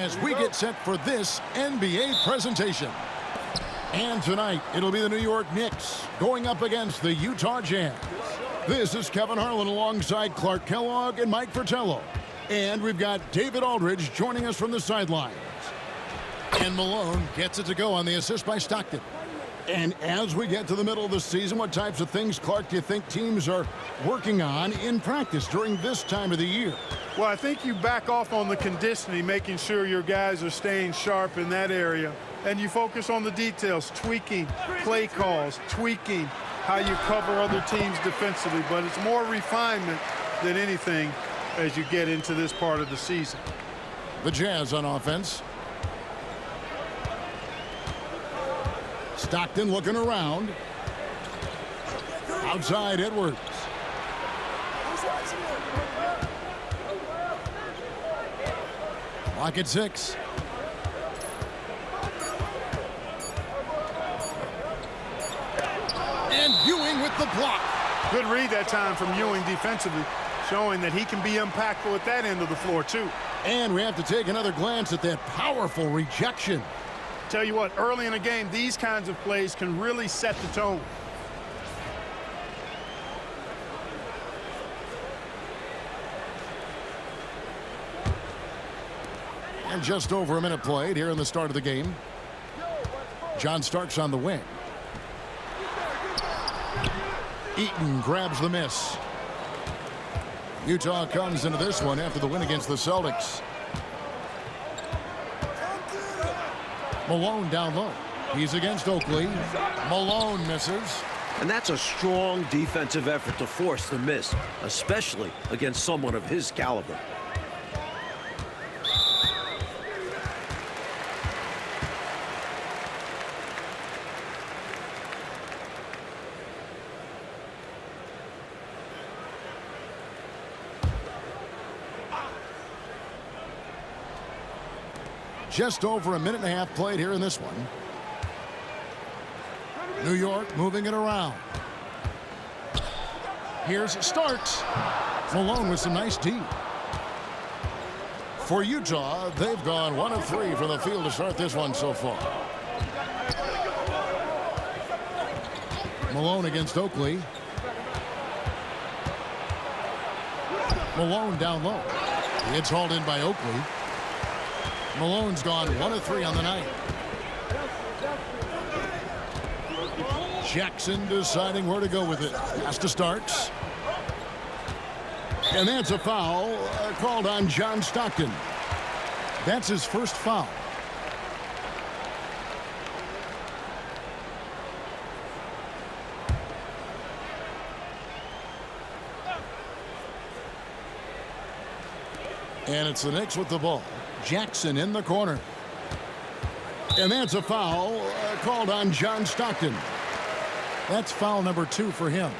As we get set for this NBA presentation. And tonight, it'll be the New York Knicks going up against the Utah Jazz. This is Kevin Harlan alongside Clark Kellogg and Mike Fratello. And we've got David Aldridge joining us from the sidelines. And Malone gets it to go on the assist by Stockton. And as we get to the middle of the season, what types of things, Clark, do you think teams are working on in practice during this time of the year? Well, I think you back off on the conditioning, making sure your guys are staying sharp in that area. And you focus on the details, tweaking play calls, tweaking how you cover other teams defensively. But it's more refinement than anything as you get into this part of the season. The Jazz on offense. Stockton looking around. Outside Edwards. Clock at 6. And Ewing with the block. Good read that time from Ewing defensively, showing that he can be impactful at that end of the floor too. And we have to take another glance at that powerful rejection. Tell you what, early in a game, these kinds of plays can really set the tone. And just over a minute played here in the start of the game. John Starks on the wing. Eaton grabs the miss. Utah comes into this one after the win against the Celtics. Malone down low. He's against Oakley. Malone misses. And that's a strong defensive effort to force the miss, especially against someone of his caliber. Just over a minute and a half played here in this one. New York moving it around. Here's Starks. Malone with some nice D. For Utah, they've gone 1 of 3 from the field to start this one so far. Malone against Oakley. Malone down low. It's hauled in by Oakley. Malone's gone 1 of 3 on the night. Jackson deciding where to go with it. Pass to Starks. And that's a foul called on John Stockton. That's his first foul. And it's the Knicks with the ball. Jackson in the corner. And that's a foul called on John Stockton. That's foul number 2 for him.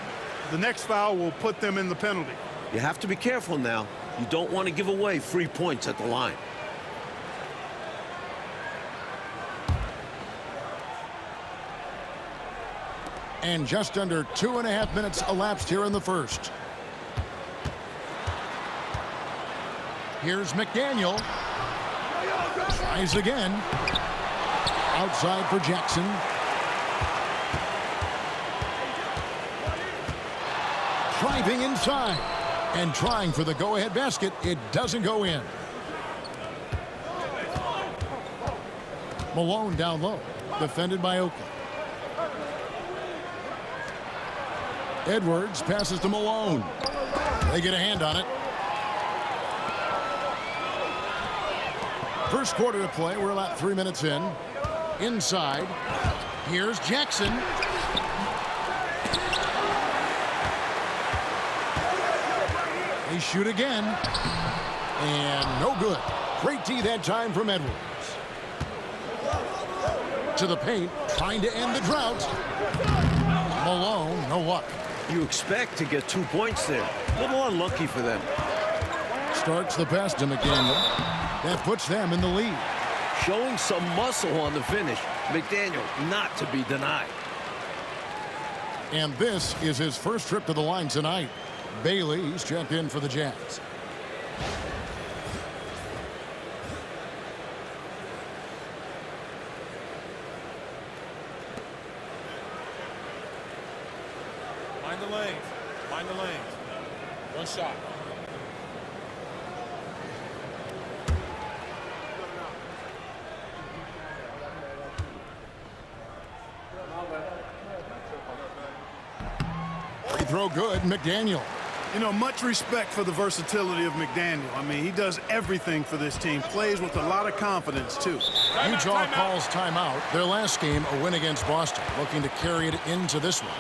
The next foul will put them in the penalty. You have to be careful now. You don't want to give away free points at the line. And just under 2.5 minutes elapsed here in the first. Here's McDaniel. Tries again. Outside for Jackson. Driving inside. And trying for the go-ahead basket. It doesn't go in. Malone down low. Defended by Oakley. Edwards passes to Malone. They get a hand on it. First quarter to play. We're about 3 minutes in. Inside. Here's Jackson. They shoot again. And no good. Great D that time from Edwards. To the paint. Trying to end the drought. Malone, no luck. You expect to get 2 points there. A little unlucky for them. Starts the pass to McDaniel. That puts them in the lead. Showing some muscle on the finish. McDaniel not to be denied. And this is his first trip to the line tonight. Bailey's checked in for the Jazz. Mind the lanes. Mind the lanes. One shot. Free throw good, McDaniel. You know, much respect for the versatility of McDaniel. I mean, he does everything for this team. Plays with a lot of confidence, too. Utah calls timeout. Their last game, a win against Boston, looking to carry it into this one.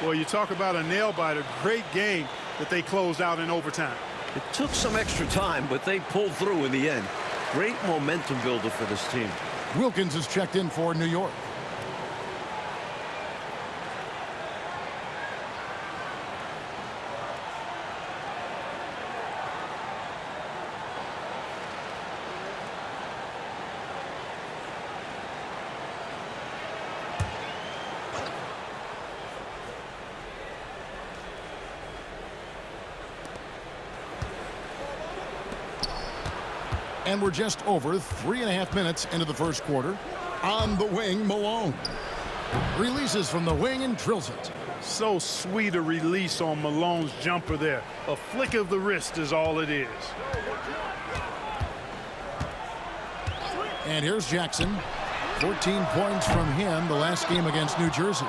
Well, you talk about a nail-biter. Great game that they closed out in overtime. It took some extra time, but they pulled through in the end. Great momentum builder for this team. Wilkins is checked in for New York. And we're just over 3.5 minutes into the first quarter. On the wing, Malone. Releases from the wing and drills it. So sweet a release on Malone's jumper there. A flick of the wrist is all it is. And here's Jackson. 14 points from him the last game against New Jersey.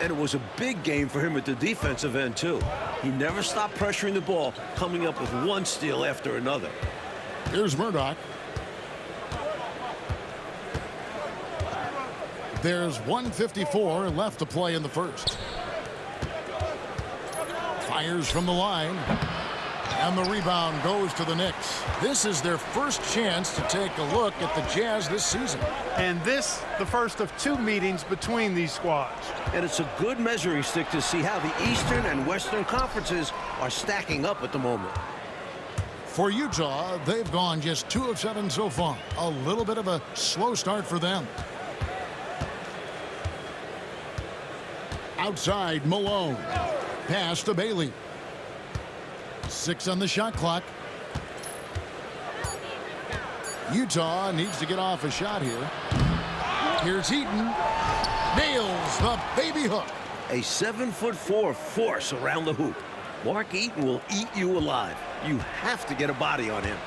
And it was a big game for him at the defensive end, too. He never stopped pressuring the ball, coming up with one steal after another. Here's Murdoch. There's 1:54 left to play in the first. Fires from the line. And the rebound goes to the Knicks. This is their first chance to take a look at the Jazz this season. And this, the first of two meetings between these squads. And it's a good measuring stick to see how the Eastern and Western conferences are stacking up at the moment. For Utah, they've gone just 2 of 7 so far. A little bit of a slow start for them. Outside, Malone. Pass to Bailey. 6 on the shot clock. Utah needs to get off a shot here. Here's Eaton. Nails the baby hook. A 7'4" force around the hoop. Mark Eaton will eat you alive. You have to get a body on him.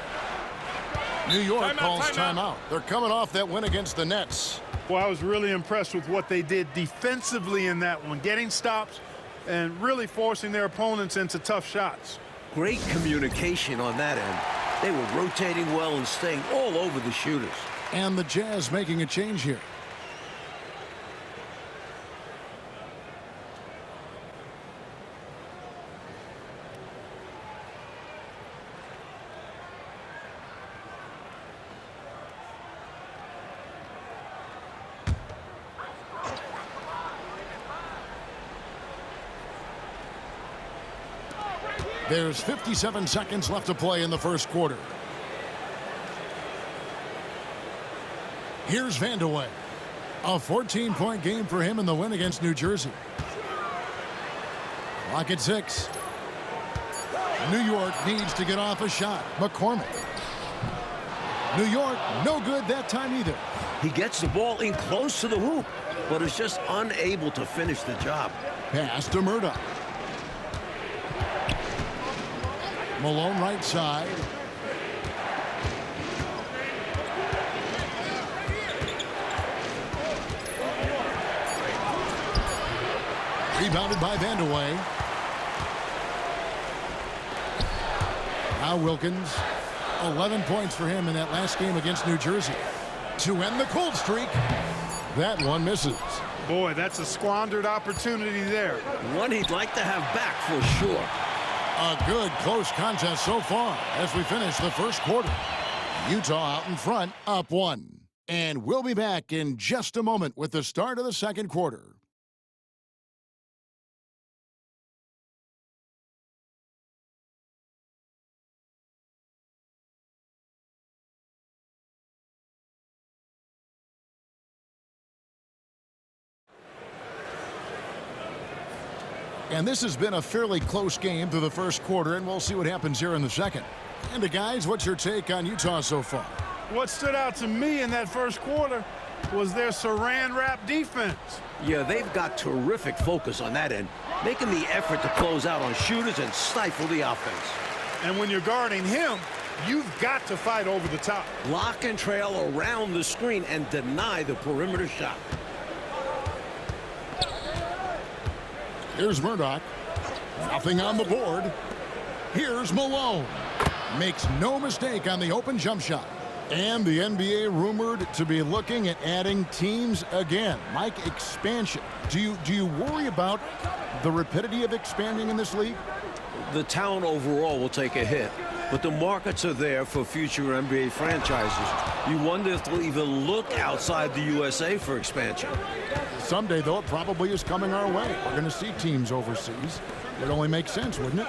New York calls timeout. They're coming off that win against the Nets. Well, I was really impressed with what they did defensively in that one, getting stops and really forcing their opponents into tough shots. Great communication on that end. They were rotating well and staying all over the shooters. And the Jazz making a change here. There's 57 seconds left to play in the first quarter. Here's Vandeweghe. A 14-point game for him in the win against New Jersey. Clock at 6. New York needs to get off a shot. McCormick. New York, no good that time either. He gets the ball in close to the hoop, but is just unable to finish the job. Pass to Murdoch. Malone right side. Rebounded by Vandeweghe. Now Wilkins. 11 points for him in that last game against New Jersey. To end the cold streak. That one misses. Boy, that's a squandered opportunity there. One he'd like to have back for sure. A good close contest so far as we finish the first quarter. Utah out in front, up 1. And we'll be back in just a moment with the start of the second quarter. And this has been a fairly close game through the first quarter, and we'll see what happens here in the second. And guys, what's your take on Utah so far? What stood out to me in that first quarter, was their saran wrap defense. Yeah, they've got terrific focus on that end, making the effort to close out on shooters and stifle the offense. And when you're guarding him, you've got to fight over the top. Lock and trail around the screen and deny the perimeter shot. Here's Murdoch. Nothing on the board. Here's Malone. Makes no mistake on the open jump shot. And the NBA rumored to be looking at adding teams again. Mike, expansion. Do you worry about the rapidity of expanding in this league? The talent overall will take a hit, but the markets are there for future NBA franchises. You wonder if they'll even look outside the USA for expansion. Someday, though, it probably is coming our way. We're going to see teams overseas. It would only make sense, wouldn't it?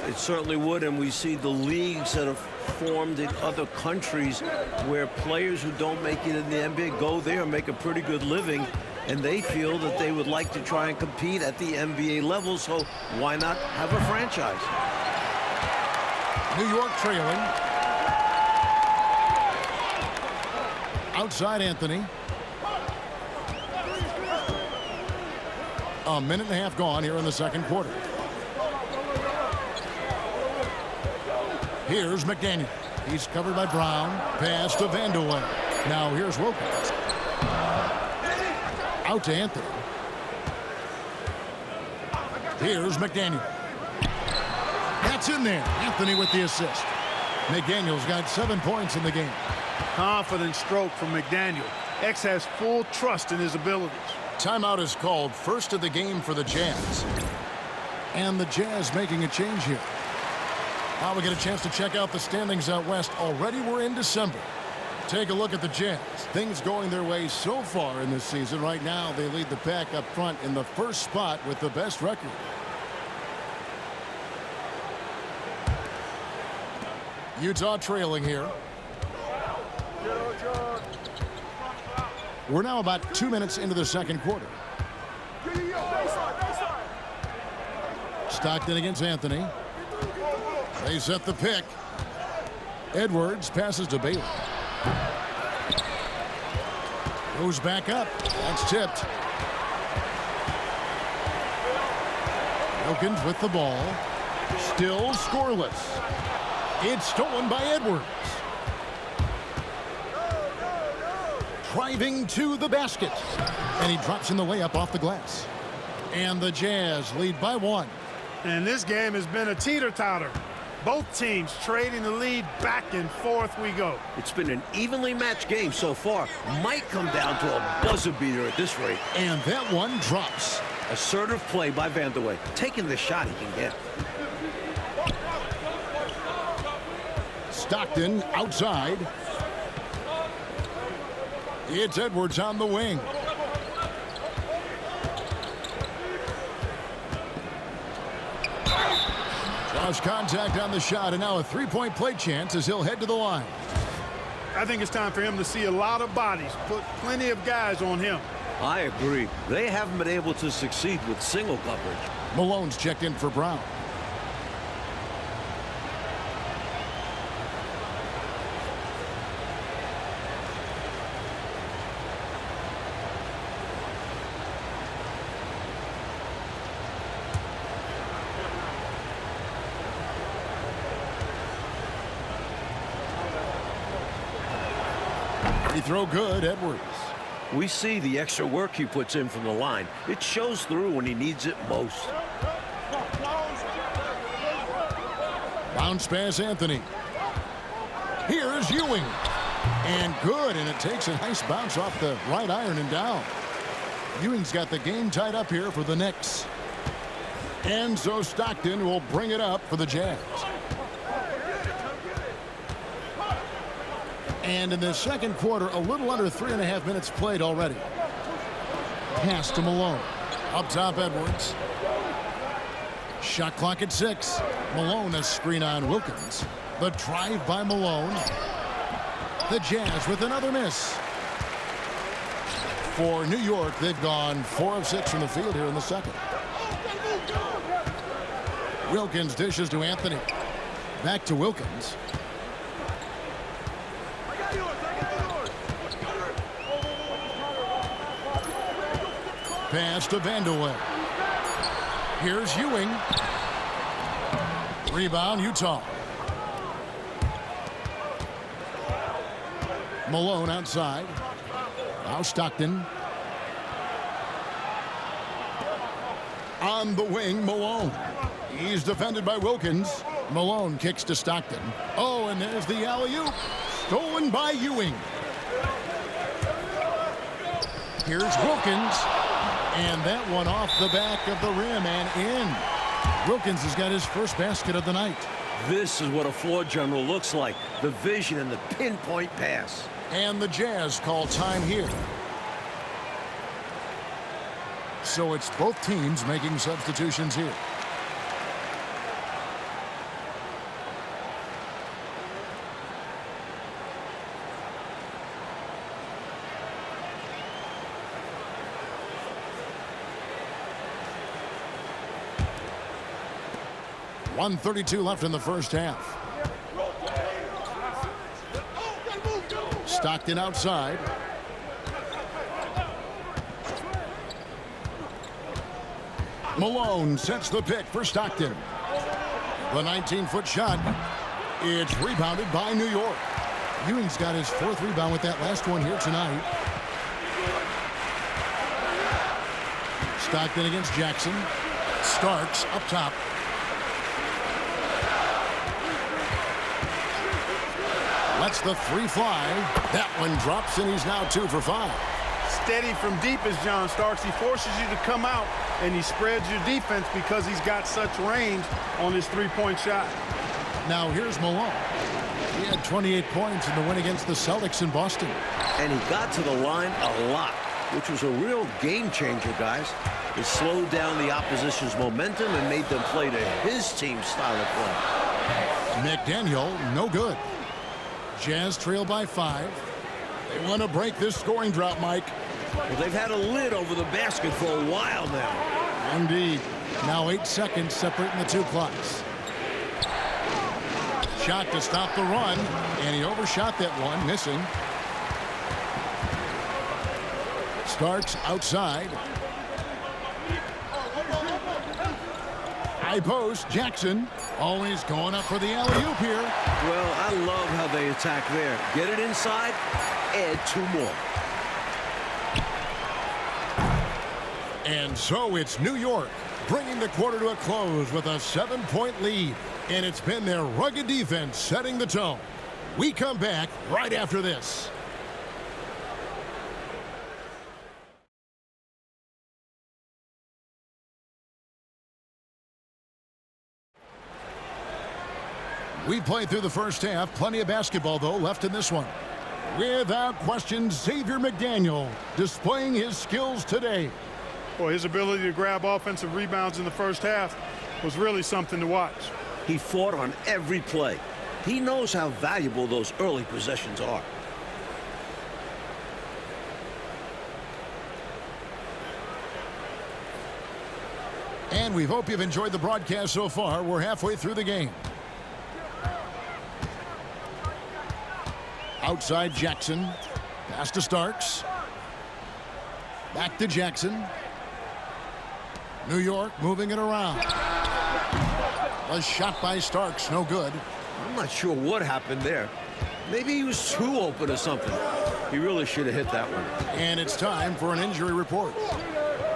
It certainly would, and we see the leagues that have formed in other countries where players who don't make it in the NBA go there and make a pretty good living, and they feel that they would like to try and compete at the NBA level, so why not have a franchise? New York trailing. Outside Anthony. A minute and a half gone here in the second quarter. Here's McDaniel. He's covered by Brown. Pass to Vanderlei. Now here's Wilkins. Out to Anthony. Here's McDaniel. That's in there. Anthony with the assist. McDaniel's got 7 points in the game. Confident stroke from McDaniel. X has full trust in his abilities. Timeout is called, first of the game for the Jazz. And the Jazz making a change here. Now we get a chance to check out the standings out west. Already we're in December. Take a look at the Jazz. Things going their way so far in this season. Right now they lead the pack up front in the first spot with the best record. Utah trailing here. We're now about 2 minutes into the second quarter. Stockton against Anthony. They set the pick. Edwards passes to Bailey. Goes back up. That's tipped. Wilkins with the ball. Still scoreless. It's stolen by Edwards. Driving to the basket. And he drops in the layup off the glass. And the Jazz lead by 1. And this game has been a teeter-totter. Both teams trading the lead back and forth we go. It's been an evenly matched game so far. Might come down to a buzzer beater at this rate. And that one drops. Assertive play by Vanderlei, taking the shot he can get. Stockton outside. It's Edwards on the wing. Draws contact on the shot, and now a three-point play chance as he'll head to the line. I think it's time for him to see a lot of bodies, put plenty of guys on him. I agree. They haven't been able to succeed with single coverage. Malone's checked in for Brown. Free throw good, Edwards. We see the extra work he puts in from the line. It shows through when he needs it most. Bounce pass, Anthony. Here's Ewing. And good, and it takes a nice bounce off the right iron and down. Ewing's got the game tied up here for the Knicks. And so Stockton will bring it up for the Jazz. And in the second quarter, a little under 3.5 minutes played already. Pass to Malone. Up top, Edwards. Shot clock at 6. Malone a screen on Wilkins. The drive by Malone. The Jazz with another miss. For New York, they've gone 4 of 6 from the field here in the second. Wilkins dishes to Anthony. Back to Wilkins. pass to Vandeweghe. Here's Ewing. Rebound, Utah. Malone outside. Now Stockton. On the wing, Malone. He's defended by Wilkins. Malone kicks to Stockton. Oh, and there's the alley-oop. Stolen by Ewing. Here's Wilkins. And that one off the back of the rim and in. Wilkins has got his first basket of the night. This is what a floor general looks like. The vision and the pinpoint pass. And the Jazz call time here. So it's both teams making substitutions here. .132 left in the first half. Stockton outside. Malone sets the pick for Stockton. The 19-foot shot. It's rebounded by New York. Ewing's got his fourth rebound with that last one here tonight. Stockton against Jackson. Starks up top. Lets the three fly. That one drops, and he's now 2 for 5. Steady from deep is John Starks. He forces you to come out, and he spreads your defense because he's got such range on his three-point shot. Now here's Malone. He had 28 points in the win against the Celtics in Boston. And he got to the line a lot, which was a real game changer, guys. It slowed down the opposition's momentum and made them play to his team's style of play. McDaniel, no good. Jazz trail by 5. They want to break this scoring drought, Mike. Well, they've had a lid over the basket for a while now. Indeed. Now 8 seconds separating the two clocks. Shot to stop the run, and he overshot that one, missing. Starks outside. High post, Jackson always going up for the alley-oop here. Well, I love how they attack there. Get it inside, add 2 more. And so it's New York bringing the quarter to a close with a 7-point lead. And it's been their rugged defense setting the tone. We come back right after this. We played through the first half. Plenty of basketball, though, left in this one. Without question, Xavier McDaniel displaying his skills today. Well, his ability to grab offensive rebounds in the first half was really something to watch. He fought on every play. He knows how valuable those early possessions are. And we hope you've enjoyed the broadcast so far. We're halfway through the game. Outside Jackson. Pass to Starks. Back to Jackson. New York moving it around. A shot by Starks, no good. I'm not sure what happened there. Maybe he was too open or something. He really should have hit that one. And it's time for an injury report.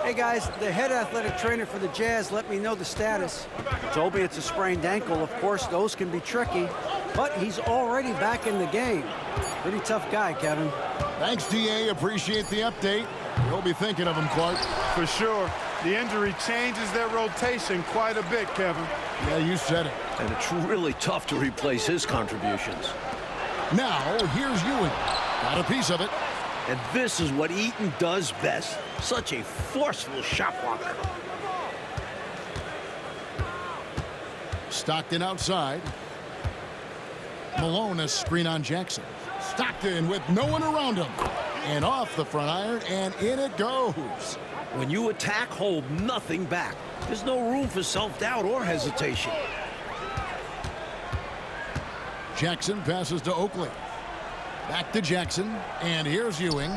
Hey guys, the head athletic trainer for the Jazz let me know the status. Told me it's a sprained ankle. Of course, those can be tricky, but he's already back in the game. Pretty tough guy, Kevin. Thanks, DA. Appreciate the update. We'll be thinking of him, Clark. For sure. The injury changes their rotation quite a bit, Kevin. Yeah, you said it. And it's really tough to replace his contributions. Now, here's Ewing. Got a piece of it. And this is what Eaton does best. Such a forceful shot blocker. Stockton outside. Malone a screen on Jackson. Stockton with no one around him. And off the front iron, and in it goes. When you attack, hold nothing back. There's no room for self-doubt or hesitation. Jackson passes to Oakley. Back to Jackson, and here's Ewing.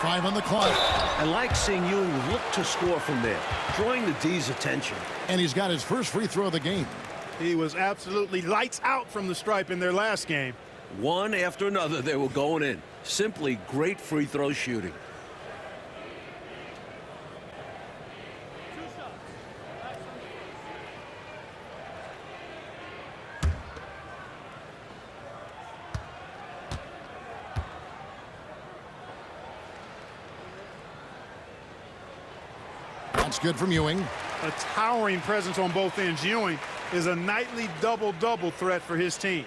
5 on the clock. I like seeing Ewing look to score from there, drawing the D's attention. And he's got his first free throw of the game. He was absolutely lights out from the stripe in their last game. One after another, they were going in. Simply great free throw shooting. That's good from Ewing. A towering presence on both ends. Ewing is a nightly double-double threat for his team.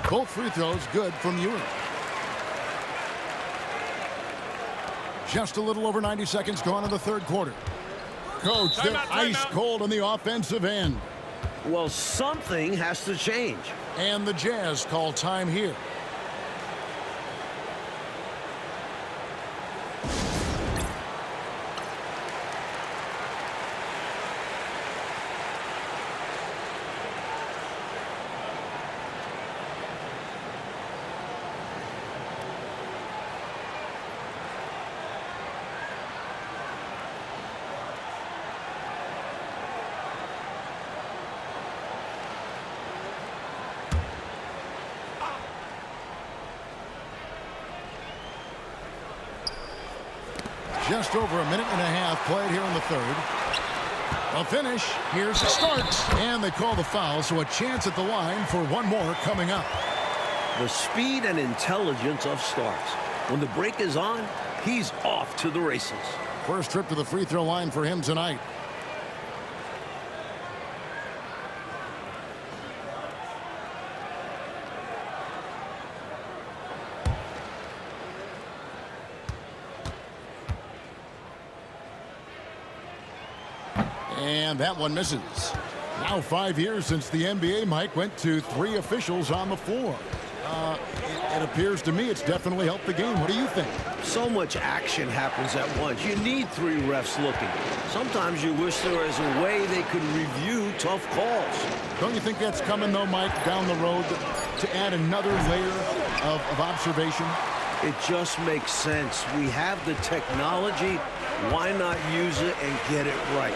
Both free throws good from Ewing. Just a little over 90 seconds gone in the third quarter. Coach, they're ice cold on the offensive end. Well, something has to change. And the Jazz call time here. Just over a minute and a half played here in the third. A finish. Here's the start. And they call the foul, so a chance at the line for one more coming up. The speed and intelligence of Starks. When the break is on, he's off to the races. First trip to the free throw line for him tonight. And that one misses. Now 5 years since the NBA, Mike, went to 3 officials on the floor. It appears to me it's definitely helped the game. What do you think? So much action happens at once. You need 3 refs looking. Sometimes you wish there was a way they could review tough calls. Don't you think that's coming, though, Mike, down the road to add another layer of observation? It just makes sense. We have the technology. Why not use it and get it right?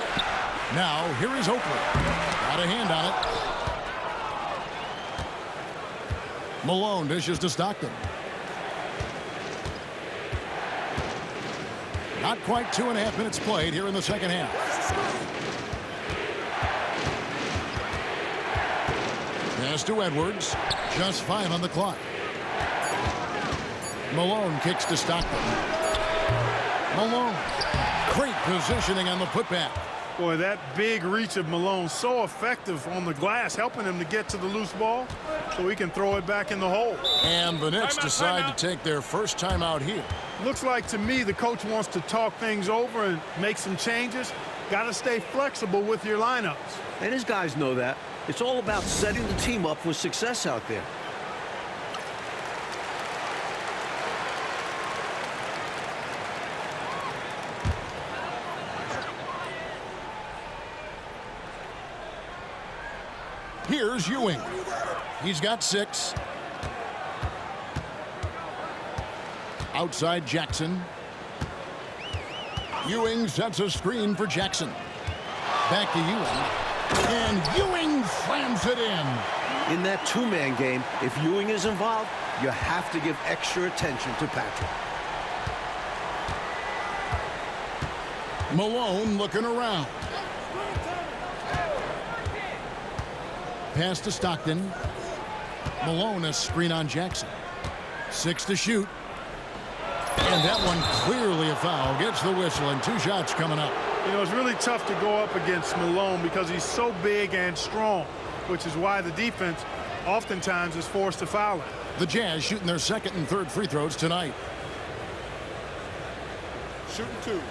Now, here is Oakley. Got a hand on it. Malone dishes to Stockton. Not quite 2.5 minutes played here in the second half. Pass to Edwards. Just 5 on the clock. Malone kicks to Stockton. Malone. Great positioning on the putback. Boy, that big reach of Malone, so effective on the glass, helping him to get to the loose ball so he can throw it back in the hole. And the Knicks decide to take their first timeout here. Looks like to me the coach wants to talk things over and make some changes. Got to stay flexible with your lineups. And his guys know that. It's all about setting the team up for success out there. Here's Ewing. He's got 6. Outside Jackson. Ewing sets a screen for Jackson. Back to Ewing. And Ewing slams it in. In that 2-man game, if Ewing is involved, you have to give extra attention to Patrick. Malone looking around. Pass to Stockton. Malone, a screen on Jackson. 6 to shoot. And that one clearly a foul. Gets the whistle and 2 shots coming up. You know, it's really tough to go up against Malone because he's so big and strong, which is why the defense oftentimes is forced to foul him. The Jazz shooting their second and third free throws tonight. Shooting 2.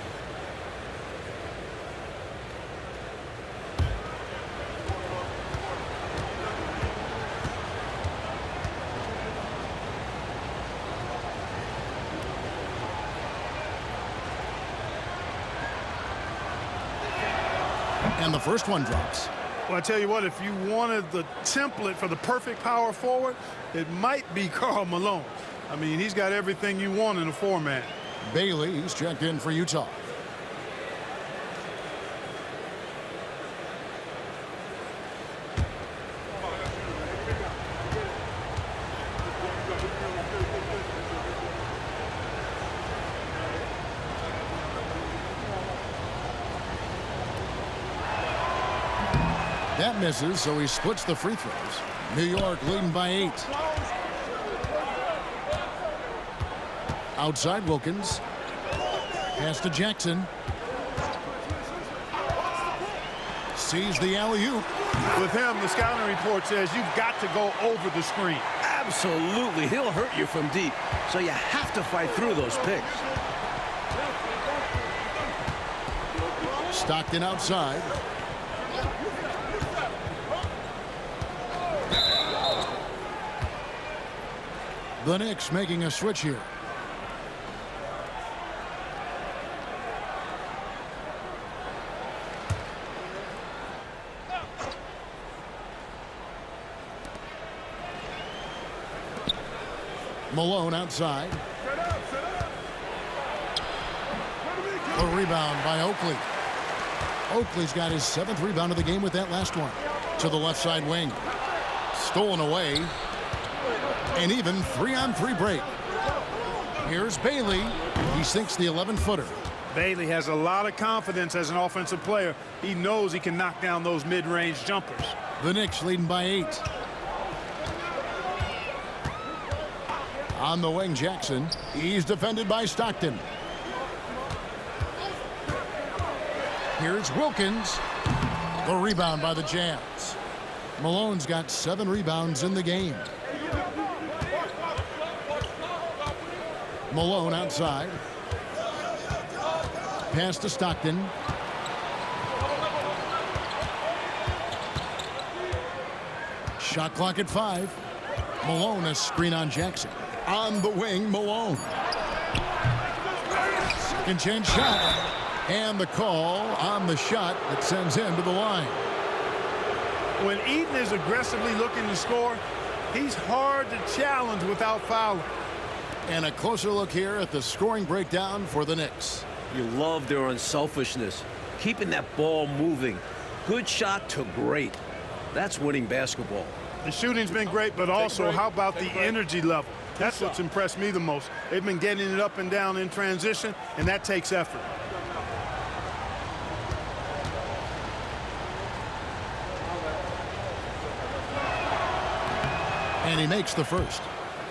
And the first one drops. Well, I tell you what, if you wanted the template for the perfect power forward, it might be Karl Malone. I mean, he's got everything you want in a four-man. Bailey, he's checked in for Utah. That misses, so he splits the free throws. New York leading by 8. Outside Wilkins. Pass to Jackson. Sees the alley-oop. With him, the scouting report says you've got to go over the screen. Absolutely. He'll hurt you from deep, so you have to fight through those picks. Stockton outside. The Knicks making a switch here. Malone outside. A rebound by Oakley. Oakley's got his 7th rebound of the game with that last one. To the left side wing. Stolen away. An even 3-on-3 break. Here's Bailey. He sinks the 11-footer. Bailey has a lot of confidence as an offensive player. He knows he can knock down those mid-range jumpers. The Knicks leading by 8. On the wing, Jackson. He's defended by Stockton. Here's Wilkins. The rebound by the Jazz. Malone's got 7 rebounds in the game. Malone outside. Pass to Stockton. Shot clock at 5. Malone, a screen on Jackson. On the wing, Malone. Second chance shot. And the call on the shot that sends him to the line. When Eaton is aggressively looking to score, he's hard to challenge without fouling. And a closer look here at the scoring breakdown for the Knicks. You love their unselfishness, keeping that ball moving. Good shot to great. That's winning basketball. The shooting's been great, but also how about the energy level? That's what's impressed me the most. They've been getting it up and down in transition, and that takes effort. And he makes the first.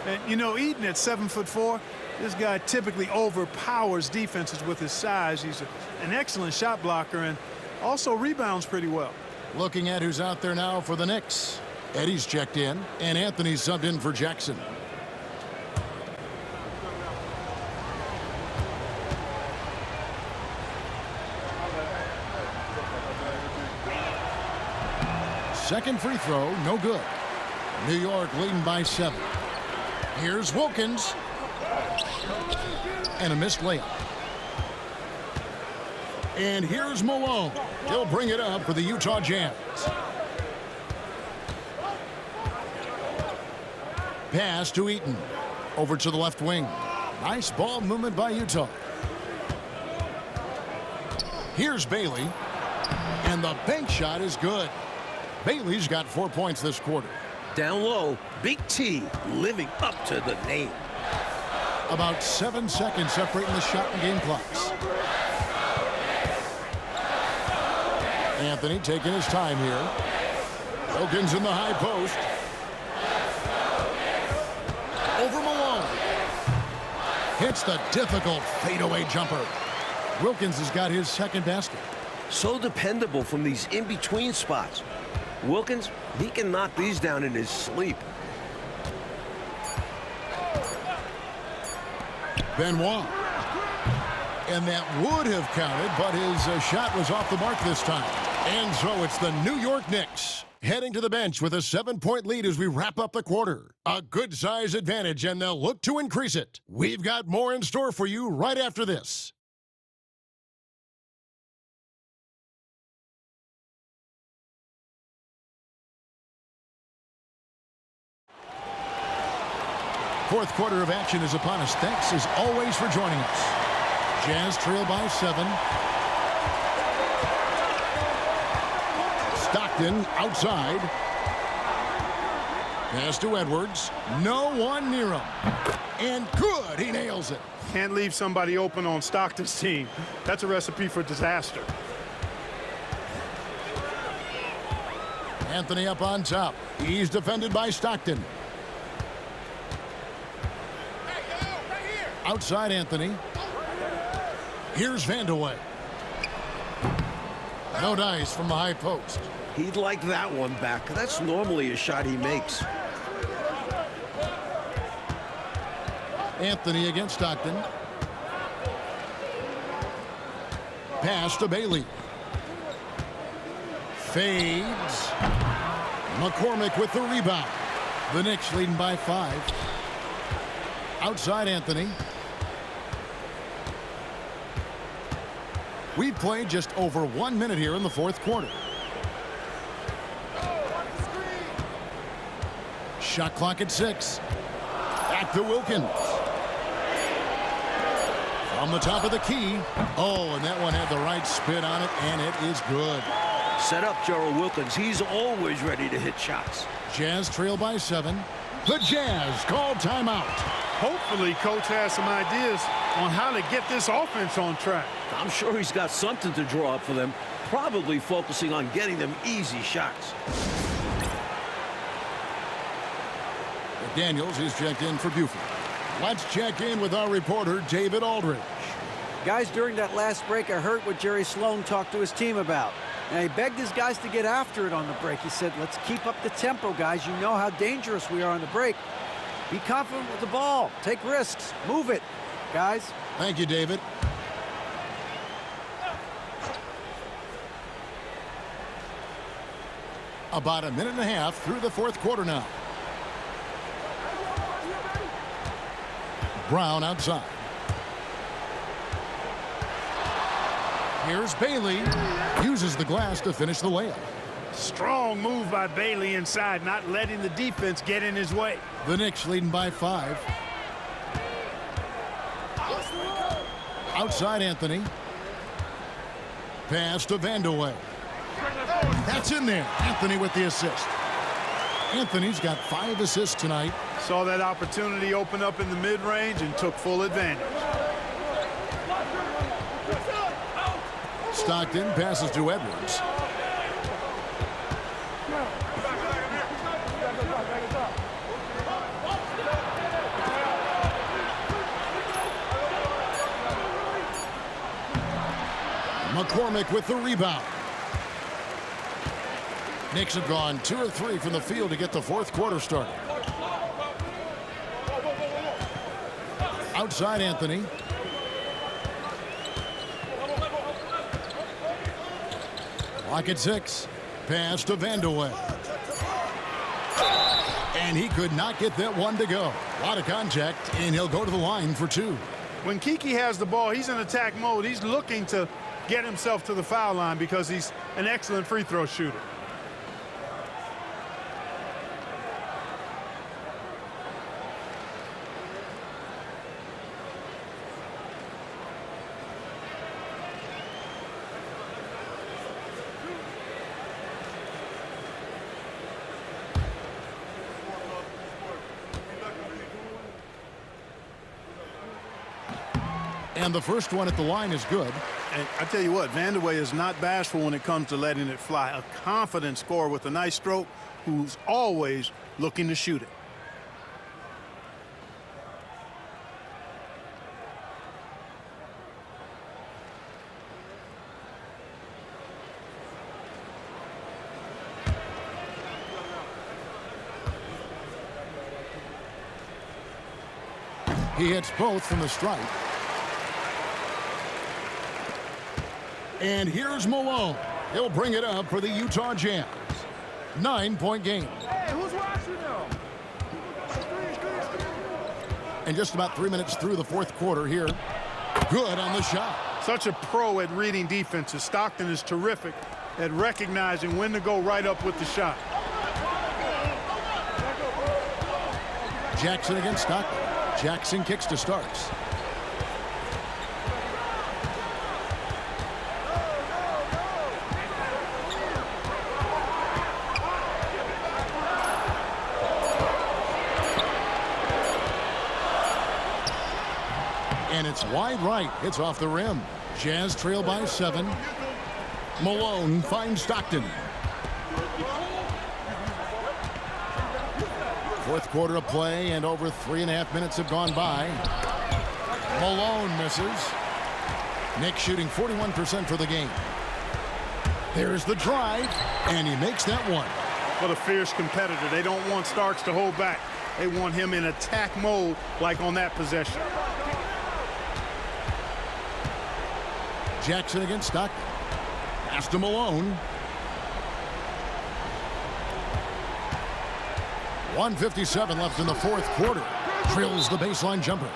And, you know, Eaton at 7'4", this guy typically overpowers defenses with his size. He's an excellent shot blocker and also rebounds pretty well. Looking at who's out there now for the Knicks. Eddie's checked in, and Anthony's subbed in for Jackson. Second free throw, no good. New York leading by 7. Here's Wilkins. And a missed layup. And here's Malone. He'll bring it up for the Utah Jazz. Pass to Eaton. Over to the left wing. Nice ball movement by Utah. Here's Bailey. And the bank shot is good. Bailey's got 4 points this quarter. Down low, Big T living up to the name. About 7 seconds separating the shot and game clocks. Anthony taking his time here. Wilkins in the high post. Over Malone. Hits the difficult fadeaway jumper. Wilkins has got his second basket. So dependable from these in-between spots. Wilkins, he can knock these down in his sleep. Benoit. And that would have counted, but his shot was off the mark this time. And so it's the New York Knicks heading to the bench with a 7-point lead as we wrap up the quarter. A good size advantage, and they'll look to increase it. We've got more in store for you right after this. Fourth quarter of action is upon us. Thanks as always for joining us. Jazz trail by 7. Stockton outside. Pass to Edwards. No one near him. And good. He nails it. Can't leave somebody open on Stockton's team. That's a recipe for disaster. Anthony up on top. He's defended by Stockton. Outside Anthony. Here's Vandeweghe. No dice from the high post. He'd like that one back. That's normally a shot he makes. Anthony against Stockton. Pass to Bailey. Fades. McCormick with the rebound. The Knicks leading by 5. Outside Anthony. We've played just over 1 minute here in the fourth quarter. Shot clock at 6. Back to Wilkins. From the top of the key. Oh, and that one had the right spin on it, and it is good. Set up Gerald Wilkins. He's always ready to hit shots. Jazz trail by 7. The Jazz call timeout. Hopefully, Coach has some ideas on how to get this offense on track. I'm sure he's got something to draw up for them, probably focusing on getting them easy shots. Daniels is checked in for Buford. Let's check in with our reporter, David Aldridge. Guys, during that last break, I heard what Jerry Sloan talked to his team about. And he begged his guys to get after it on the break. He said, let's keep up the tempo, guys. You know how dangerous we are on the break. Be confident with the ball. Take risks. Move it, guys. Thank you, David. About a minute and a half through the fourth quarter now. Brown outside. Here's Bailey. Uses the glass to finish the layup. Strong move by Bailey inside, not letting the defense get in his way. The Knicks leading by 5. Outside Anthony. Pass to Vandeweghe. That's in there. Anthony with the assist. Anthony's got 5 assists tonight. Saw that opportunity open up in the mid-range and took full advantage. Stockton passes to Edwards. McCormick with the rebound. Knicks have gone 2 or 3 from the field to get the fourth quarter started. Outside Anthony. Clock at 6. Pass to Vandeweghe. And he could not get that one to go. A lot of contact, and he'll go to the line for 2. When Kiki has the ball, he's in attack mode. He's looking to get himself to the foul line because he's an excellent free throw shooter. And the first one at the line is good. And I tell you what, Vandeweghe is not bashful when it comes to letting it fly. A confident scorer with a nice stroke who's always looking to shoot it. He hits both from the stripe. And here's Malone. He'll bring it up for the Utah Jazz. 9-point game. Hey, who's watching now? And just about 3 minutes through the fourth quarter here. Good on the shot. Such a pro at reading defenses. Stockton is terrific at recognizing when to go right up with the shot. Jackson against Stockton. Jackson kicks to start. And it's wide right. It's off the rim. Jazz trail by 7. Malone finds Stockton. Fourth quarter of play, and over 3.5 minutes have gone by. Malone misses. Knicks shooting 41% for the game. There's the drive, and he makes that one. What a fierce competitor. They don't want Starks to hold back. They want him in attack mode like on that possession. Jackson against Stockton. Pass to Malone. 1:57 left in the fourth quarter. Drills the baseline jumper.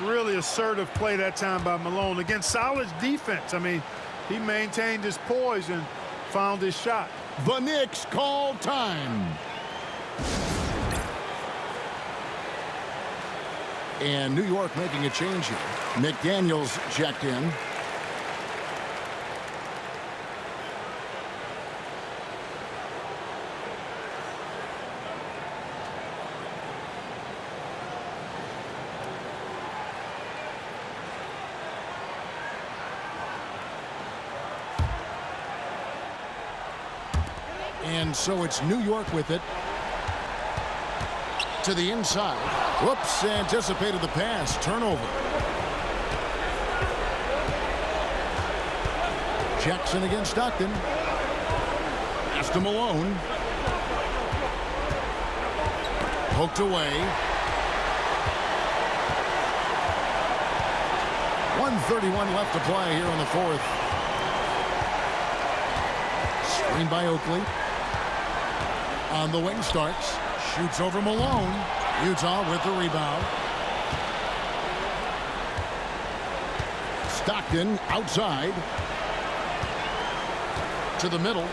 Really assertive play that time by Malone. Against solid defense. I mean, he maintained his poise and found his shot. The Knicks call time. And New York making a change here. McDaniels checked in. And so it's New York with it. To the inside. Whoops, anticipated the pass. Turnover. Jackson against Stockton. Pass to Malone. Poked away. 1:31 left to play here in the fourth. Screen by Oakley. On the wing starts. Shoots over Malone. Utah with the rebound. Stockton outside. To the middle.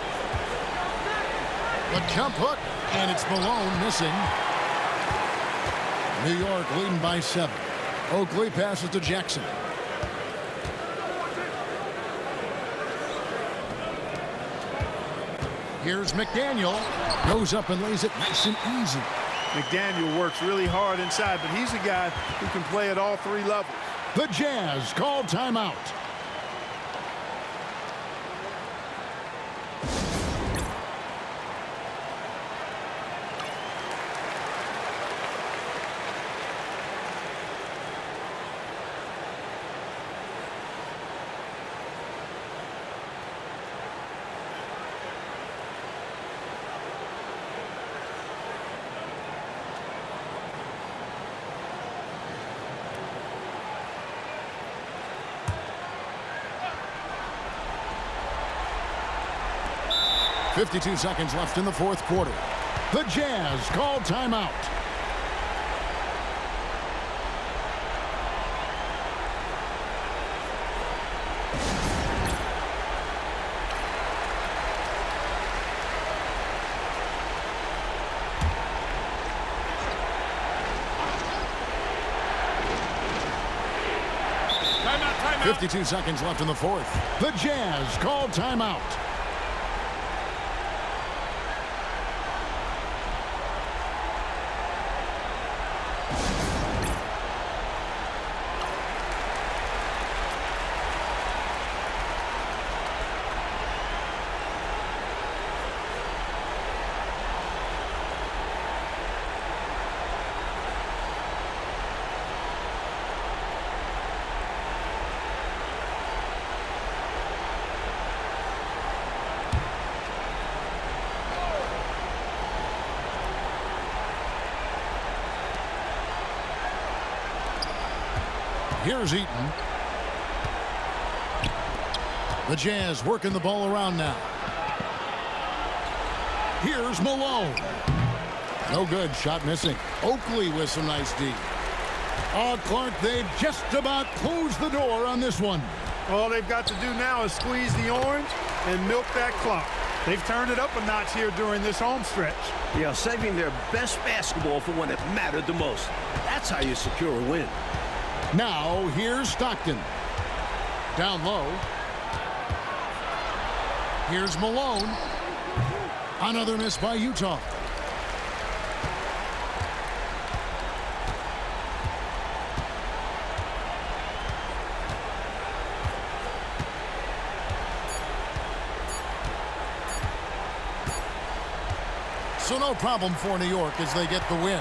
The jump hook. And it's Malone missing. New York leading by 7. Oakley passes to Jackson. Here's McDaniel. Goes up and lays it nice and easy. McDaniel works really hard inside, but he's a guy who can play at all 3 levels. The Jazz call timeout. .52 seconds left in the fourth quarter. The Jazz call timeout. Timeout. 52 seconds left in the fourth. The Jazz call timeout. Here's Eaton. The Jazz working the ball around now. Here's Malone. No good. Shot missing. Oakley with some nice D. Oh, Clark, they've just about closed the door on this one. All they've got to do now is squeeze the orange and milk that clock. They've turned it up a notch here during this home stretch. Yeah, saving their best basketball for when it mattered the most. That's how you secure a win. Now, here's Stockton. Down low. Here's Malone. Another miss by Utah. So no problem for New York as they get the win.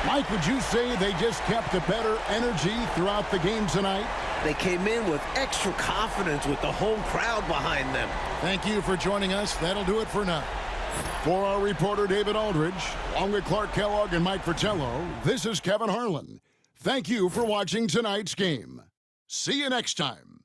Mike, would you say they just kept a better energy throughout the game tonight? They came in with extra confidence with the home crowd behind them. Thank you for joining us. That'll do it for now. For our reporter, David Aldridge, along with Clark Kellogg and Mike Fratello, this is Kevin Harlan. Thank you for watching tonight's game. See you next time.